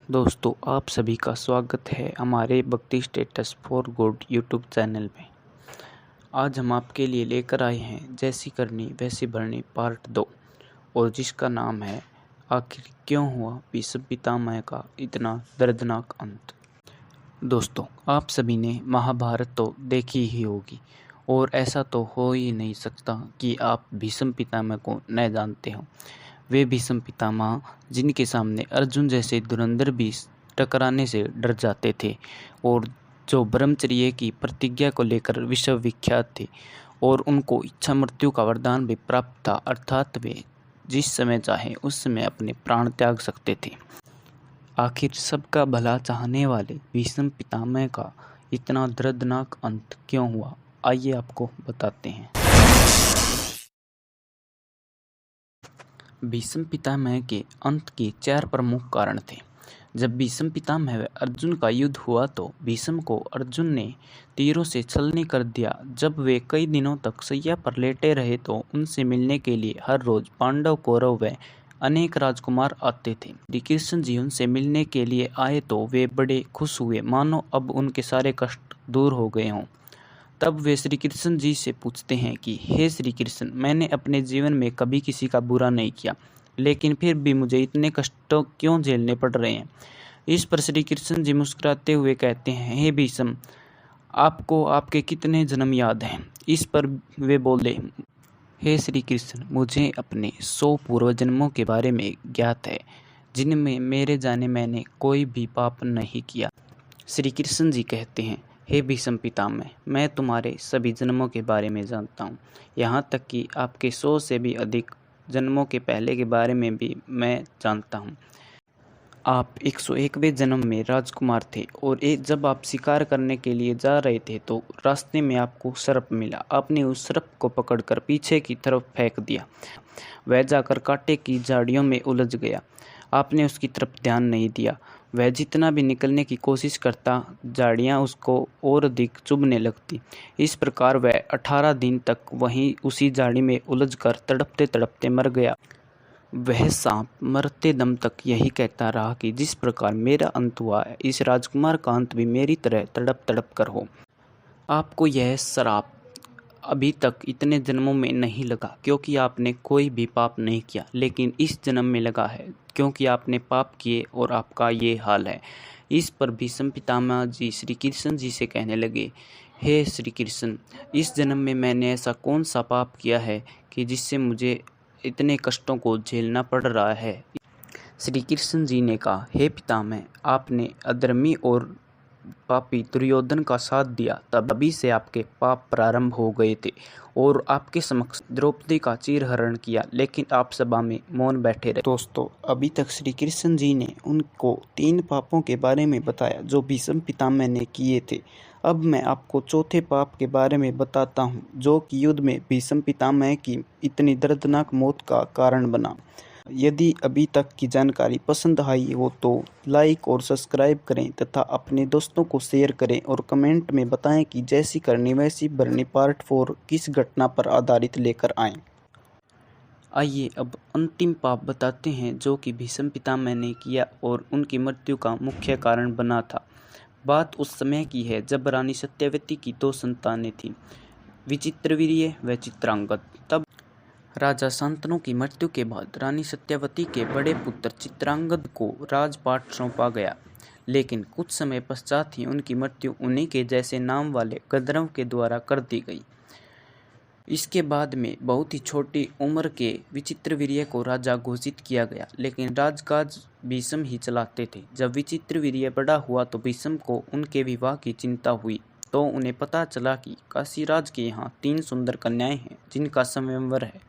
दोस्तों, आप सभी का स्वागत है हमारे भक्ति status for good YouTube channel में। आज हम आपके लिए लेकर आए हैं जैसी करनी वैसी भरनी पार्ट 2, और जिसका नाम है आखिर क्यों हुआ भीष्म पितामह का इतना दर्दनाक अंत। दोस्तों, आप सभी ने महाभारत तो देखी ही होगी, और ऐसा तो हो ही नहीं सकता कि आप भीष्म पितामह को न जानते हो। वे भीष्म पितामह जिनके सामने अर्जुन जैसे धुरंधर भी टकराने से डर जाते थे, और जो ब्रह्मचर्य की प्रतिज्ञा को लेकर विश्व विख्यात थे, और उनको इच्छा मृत्यु का वरदान भी प्राप्त था, अर्थात वे जिस समय चाहे उस समय अपने प्राण त्याग सकते थे। आखिर सबका भला चाहने वाले भीष्म पितामह का इतना दर्दनाक अंत क्यों हुआ, आइए आपको बताते हैं। भीष्म पितामह के अंत के 4 प्रमुख कारण थे। जब भीष्म पितामह व अर्जुन का युद्ध हुआ तो भीष्म को अर्जुन ने तीरों से छलनी कर दिया। जब वे कई दिनों तक शैया पर लेटे रहे तो उनसे मिलने के लिए हर रोज पांडव, कौरव व अनेक राजकुमार आते थे। श्री कृष्ण जी उनसे मिलने के लिए आए तो वे बड़े खुश हुए, मानो अब उनके सारे कष्ट दूर हो गए हों। तब वे श्री कृष्ण जी से पूछते हैं कि हे श्री कृष्ण, मैंने अपने जीवन में कभी किसी का बुरा नहीं किया, लेकिन फिर भी मुझे इतने कष्टों क्यों झेलने पड़ रहे हैं। इस पर श्री कृष्ण जी मुस्कुराते हुए कहते हैं, हे भीष्म, आपको आपके कितने जन्म याद हैं। इस पर वे बोले, हे श्री कृष्ण, मुझे अपने 100 पूर्व जन्मों के बारे में ज्ञात है, जिनमें मेरे जाने मैंने कोई भी पाप नहीं किया। श्री कृष्ण जी कहते हैं, हे भीष्म पितामह, मैं तुम्हारे सभी जन्मों के बारे में जानता हूँ, यहाँ तक कि आपके 100 से भी अधिक जन्मों के पहले के बारे में भी मैं जानता हूँ। आप 101वें जन्म में राजकुमार थे, और जब आप शिकार करने के लिए जा रहे थे तो रास्ते में आपको सर्प मिला। आपने उस सर्प को पकड़कर पीछे की तरफ फेंक दिया। वह जाकर कांटे की झाड़ियों में उलझ गया। आपने उसकी तरफ ध्यान नहीं दिया। वह जितना भी निकलने की कोशिश करता, झाड़ियाँ उसको और अधिक चुभने लगती। इस प्रकार वह 18 दिन तक वहीं उसी झाड़ी में उलझकर तड़पते तड़पते मर गया। वह सांप मरते दम तक यही कहता रहा कि जिस प्रकार मेरा अंत हुआ है, इस राजकुमार का अंत भी मेरी तरह तड़प तड़प कर हो। आपको यह श्राप अभी तक इतने जन्मों में नहीं लगा क्योंकि आपने कोई भी पाप नहीं किया, लेकिन इस जन्म में लगा है क्योंकि आपने पाप किए और आपका ये हाल है। इस पर भीष्म पितामह जी श्री कृष्ण जी से कहने लगे, हे श्री कृष्ण, इस जन्म में मैंने ऐसा कौन सा पाप किया है कि जिससे मुझे इतने कष्टों को झेलना पड़ रहा है। श्री कृष्ण जी ने कहा, हे पितामह, आपने अधर्मी और पापी दुर्योधन का साथ दिया, तभी से आपके पाप प्रारंभ हो गए थे, और आपके समक्ष द्रौपदी का चीरहरण किया, लेकिन आप सभा में मौन बैठे रहे। दोस्तों, अभी तक श्री कृष्ण जी ने उनको 3 पापों के बारे में बताया जो भीष्म पितामह ने किए थे। अब मैं आपको चौथे पाप के बारे में बताता हूँ, जो कि युद्ध में भीष्म पितामह की इतनी दर्दनाक मौत का कारण बना। यदि अभी तक की जानकारी पसंद आई हो तो लाइक और सब्सक्राइब करें तथा अपने दोस्तों को शेयर करें, और कमेंट में बताएं कि जैसी करनी वैसी भरनी पार्ट 4 किस घटना पर आधारित लेकर आएं। आइए अब अंतिम पाप बताते हैं जो कि भीष्म पितामह ने किया और उनकी मृत्यु का मुख्य कारण बना था। बात उस समय की है जब रानी सत्यवती की 2 संतानें थीं, विचित्रवीर्य व चित्रांगद। तब राजा शांतनु की मृत्यु के बाद रानी सत्यवती के बड़े पुत्र चित्रांगद को राजपाट सौंपा गया, लेकिन कुछ समय पश्चात ही उनकी मृत्यु उन्हीं के जैसे नाम वाले गंधर्व के द्वारा कर दी गई। इसके बाद में बहुत ही छोटी उम्र के विचित्रवीर्य को राजा घोषित किया गया, लेकिन राजकाज भीष्म ही चलाते थे। जब विचित्रवीर्य बड़ा हुआ तो भीष्म को उनके विवाह की चिंता हुई, तो उन्हें पता चला कि काशीराज के यहाँ 3 सुंदर कन्याएं हैं जिनका स्वयंवर है।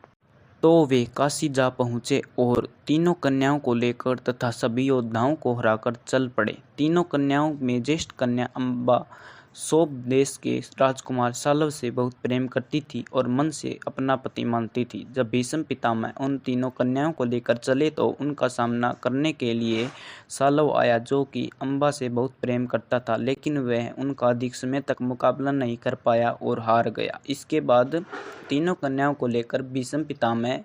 तो वे काशी जा पहुँचे और तीनों कन्याओं को लेकर तथा सभी योद्धाओं को हराकर चल पड़े। तीनों कन्याओं में ज्येष्ठ कन्या अम्बा सौंप देश के राजकुमार सालव से बहुत प्रेम करती थी और मन से अपना पति मानती थी। जब भीष्म पितामह उन तीनों कन्याओं को लेकर चले तो उनका सामना करने के लिए सालव आया, जो कि अम्बा से बहुत प्रेम करता था, लेकिन वह उनका अधिक समय तक मुकाबला नहीं कर पाया और हार गया। इसके बाद तीनों कन्याओं को लेकर भीष्म पितामह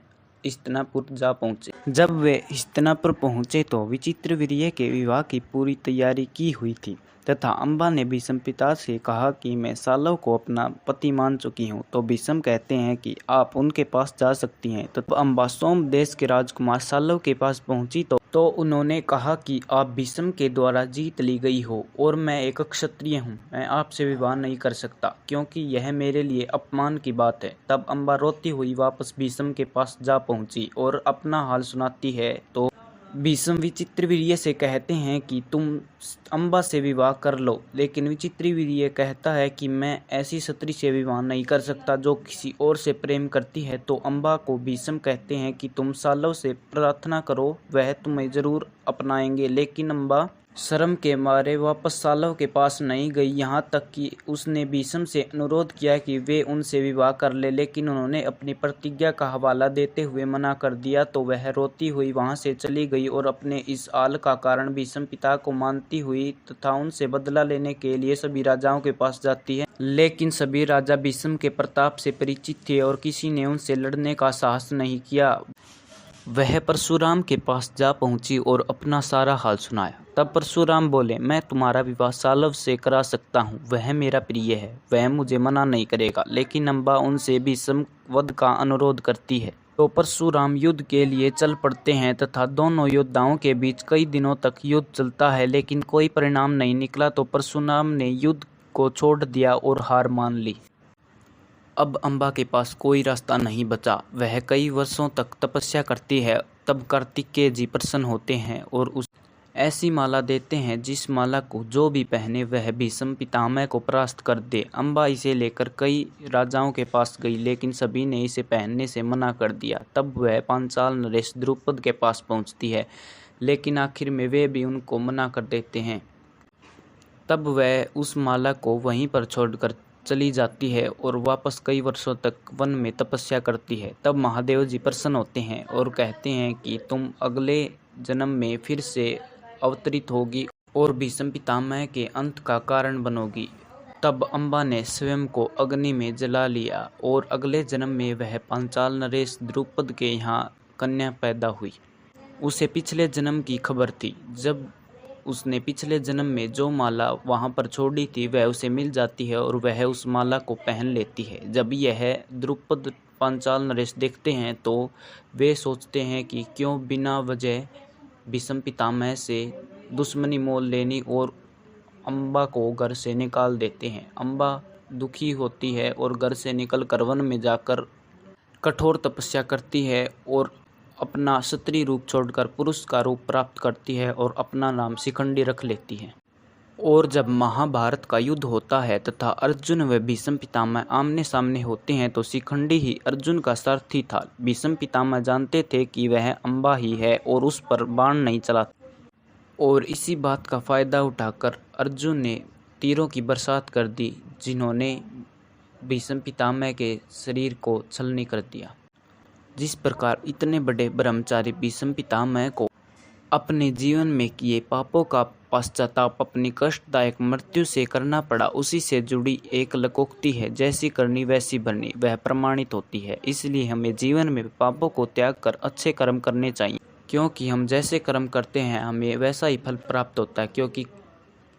हस्तिनापुर जा पहुँचे। जब वे हस्तिनापुर पहुँचे तो विचित्रवीर्य के विवाह की पूरी तैयारी की हुई थी तथा अम्बा ने भीष्म पिता से कहा कि मैं सालव को अपना पति मान चुकी हूँ। तो भीष्म कहते हैं कि आप उनके पास जा सकती हैं। तो अम्बा सोम देश के राजकुमार सालव के पास पहुंची तो उन्होंने कहा कि आप भीष्म के द्वारा जीत ली गई हो और मैं एक क्षत्रिय हूँ, मैं आपसे विवाह नहीं कर सकता क्योंकि यह मेरे लिए अपमान की बात है। तब अम्बा रोती हुई वापस भीष्म के पास जा पहुंची और अपना हाल सुनाती है। तो भीष्म विचित्रवीर्य से कहते हैं कि तुम अम्बा से विवाह कर लो, लेकिन विचित्रवीर्य कहता है कि मैं ऐसी स्त्री से विवाह नहीं कर सकता जो किसी और से प्रेम करती है। तो अम्बा को भीष्म कहते हैं कि तुम सालव से प्रार्थना करो, वह तुम्हें जरूर अपनाएंगे। लेकिन अम्बा शर्म के मारे वापस सालव के पास नहीं गई, यहाँ तक कि उसने भीष्म से अनुरोध किया कि वे उनसे विवाह कर ले, लेकिन उन्होंने अपनी प्रतिज्ञा का हवाला देते हुए मना कर दिया। तो वह रोती हुई वहाँ से चली गई और अपने इस हाल का कारण भीष्म पिता को मानती हुई तथा उनसे बदला लेने के लिए सभी राजाओं के पास जाती है। लेकिन सभी राजा भीष्म के प्रताप से परिचित थे और किसी ने उनसे लड़ने का साहस नहीं किया। वह परशुराम के पास जा पहुंची और अपना सारा हाल सुनाया। तब परशुराम बोले, मैं तुम्हारा विवाह सालव से करा सकता हूँ, वह मेरा प्रिय है, वह मुझे मना नहीं करेगा। लेकिन अम्बा उनसे भीष्म वध का अनुरोध करती है। तो परशुराम युद्ध के लिए चल पड़ते हैं तथा दोनों योद्धाओं के बीच कई दिनों तक युद्ध चलता है, लेकिन कोई परिणाम नहीं निकला। तो परशुराम ने युद्ध को छोड़ दिया और हार मान ली। अब अम्बा के पास कोई रास्ता नहीं बचा। वह कई वर्षों तक तपस्या करती है। तब कार्तिकेय जी प्रसन्न होते हैं और उस ऐसी माला देते हैं जिस माला को जो भी पहने वह भीष्म पितामह को परास्त कर दे। अम्बा इसे लेकर कई राजाओं के पास गई, लेकिन सभी ने इसे पहनने से मना कर दिया। तब वह पांचाल नरेश द्रुपद के पास पहुंचती है, लेकिन आखिर में वे भी उनको मना कर देते हैं। तब वह उस माला को वहीं पर छोड़कर चली जाती है और वापस कई वर्षों तक वन में तपस्या करती है। तब महादेव जी प्रसन्न होते हैं और कहते हैं कि तुम अगले जन्म में फिर से अवतरित होगी और भीष्म पितामह के अंत का कारण बनोगी। तब अम्बा ने स्वयं को अग्नि में जला लिया और अगले जन्म में वह पांचाल नरेश द्रुपद के यहाँ कन्या पैदा हुई। उसे पिछले जन्म की खबर थी। जब उसने पिछले जन्म में जो माला वहाँ पर छोड़ी थी वह उसे मिल जाती है और वह उस माला को पहन लेती है। जब यह द्रुपद पांचाल नरेश देखते हैं तो वे सोचते हैं कि क्यों बिना वजह भीष्म पितामह से दुश्मनी मोल लेनी और अम्बा को घर से निकाल देते हैं। अम्बा दुखी होती है और घर से निकलकर वन में जाकर कठोर तपस्या करती है और अपना स्त्री रूप छोड़कर पुरुष का रूप प्राप्त करती है और अपना नाम शिखंडी रख लेती है। और जब महाभारत का युद्ध होता है तथा अर्जुन व भीष्म पितामह आमने सामने होते हैं तो शिखंडी ही अर्जुन का सारथी था। भीष्म पितामह जानते थे कि वह अम्बा ही है और उस पर बाण नहीं चलाता, और इसी बात का फायदा उठाकर अर्जुन ने तीरों की बरसात कर दी, जिन्होंने भीष्म पितामह के शरीर को छलनी कर दिया। जिस प्रकार इतने बड़े ब्रह्मचारी भीष्म पितामह को अपने जीवन में किए पापों का पश्चाताप अपनी कष्टदायक मृत्यु से करना पड़ा, उसी से जुड़ी एक लोकोक्ति है, जैसी करनी वैसी भरनी, वह प्रमाणित होती है। इसलिए हमें जीवन में पापों को त्याग कर अच्छे कर्म करने चाहिए, क्योंकि हम जैसे कर्म करते हैं हमें वैसा ही फल प्राप्त होता है। क्योंकि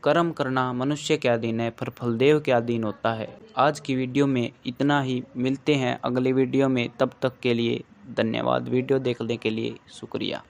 कर्म करना मनुष्य के अधीन है, पर फल देव के अधीन होता है। आज की वीडियो में इतना ही, मिलते हैं अगले वीडियो में, तब तक के लिए धन्यवाद। वीडियो देखने के लिए शुक्रिया।